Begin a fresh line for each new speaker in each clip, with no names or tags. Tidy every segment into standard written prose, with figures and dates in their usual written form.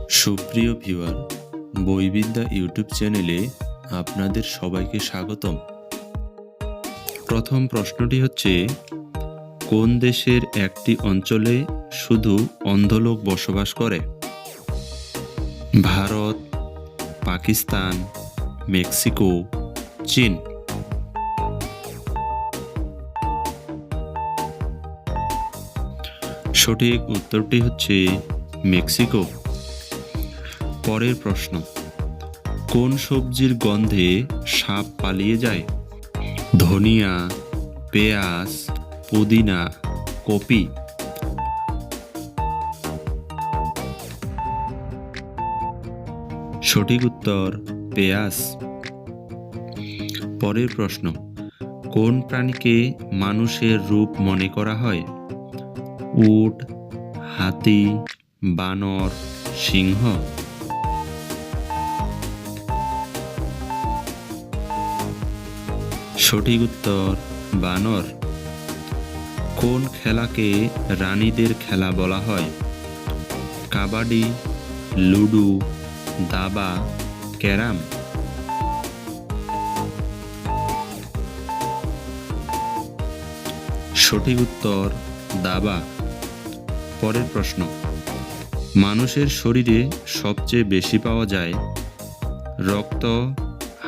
সুপ্রিয় viewer, বইবিদ্যা YouTube চ্যানেলে আপনাদের সবাইকে স্বাগতম। প্রথম প্রশ্নটি হচ্ছে, কোন দেশের একটি অঞ্চলে শুধু অন্ধ লোক বসবাস করে? ভারত, পাকিস্তান, মেক্সিকো, চীন। সঠিক উত্তরটি হচ্ছে মেক্সিকো। পরের প্রশ্ন, কোন সবজির গন্ধে সাপ পালিয়ে যায়? ধনিয়া, পেঁয়াজ, পুদিনা, কপি। সঠিক উত্তর পেঁয়াজ। পরের প্রশ্ন, কোন প্রাণীকে মানুষের রূপ মনে করা হয়? উট, হাতি, বানর, সিংহ। সঠিক উত্তর বানর। কোন খেলাকে রানীদের খেলা বলা হয়? কাবাডি, লুডো, দাবা, ক্যারাম। সঠিক উত্তর দাবা। পরের প্রশ্ন, মানুষের শরীরে সবচেয়ে বেশি পাওয়া যায় রক্ত,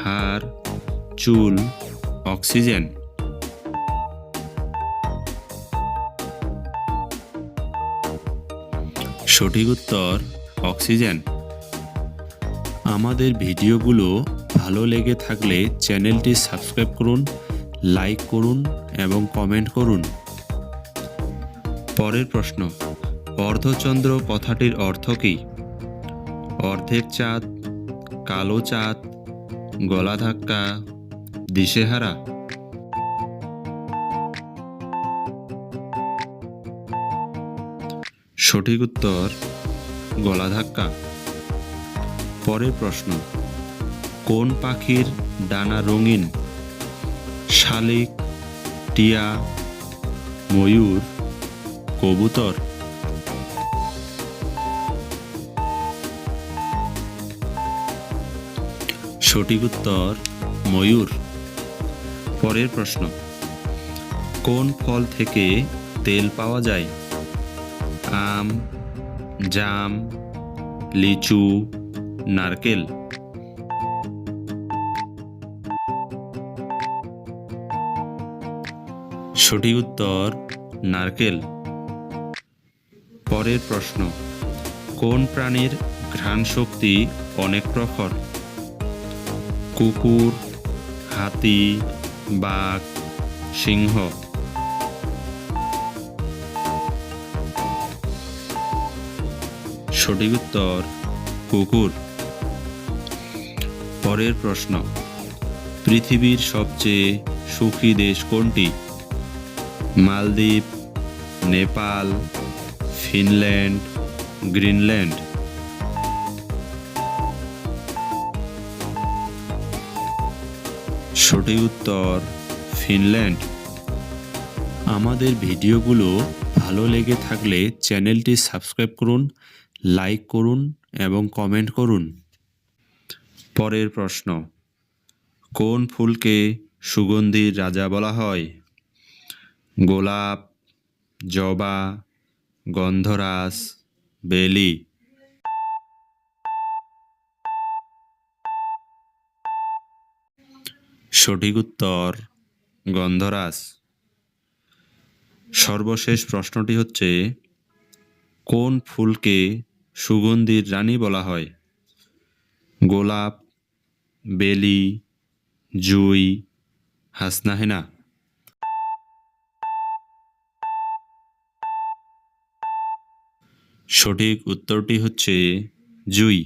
হাড়, চুল, অক্সিজেন। সঠিক উত্তর অক্সিজেন। আমাদের ভিডিওগুলো ভালো লেগে থাকলে চ্যানেলটি সাবস্ক্রাইব করুন, লাইক করুন এবং কমেন্ট করুন। পরের প্রশ্ন, অর্ধচন্দ্র কথাটির অর্থ কী? অর্ধেক চাঁদ, কালো চাঁদ, গলা ধাক্কা, দিশেহারা। সঠিক উত্তর গলা ধাক্কা। পরের প্রশ্ন, কোন পাখির ডানা রঙিন? শালিক, টিয়া, ময়ূর, কবুতর। সঠিক উত্তর ময়ূর। পরের প্রশ্ন, কোন ফল থেকে তেল পাওয়া যায়? আম, জাম, লিচু, নারকেল। সঠিক উত্তর নারকেল। পরের প্রশ্ন, কোন প্রাণীর ঘ্রাণ শক্তি অনেক প্রখর? কুকুর, হাতি, বাঘ, সিংহ। সঠিক উত্তর কুকুর। পরের প্রশ্ন, পৃথিবীর সবচেয়ে সুখী দেশ কোনটি? মালদ্বীপ, নেপাল, ফিনল্যান্ড, গ্রিনল্যান্ড। সঠিক উত্তর ফিনল্যান্ড। আমাদের ভিডিওগুলো ভালো লেগে থাকলে চ্যানেলটি সাবস্ক্রাইব করুন, লাইক করুন এবং কমেন্ট করুন। পরের প্রশ্ন, কোন ফুলকে সুগন্ধির রাজা বলা হয়? গোলাপ, জবা, গন্ধরাজ, বেলি। সঠিক উত্তর গন্ধরাজ। সর্বশেষ প্রশ্নটি হচ্ছে, কোন ফুলকে সুগন্ধির রানী বলা হয়? গোলাপ, বেলি, জুঁই, হাসনাহেনা। সঠিক উত্তরটি হচ্ছে জুঁই।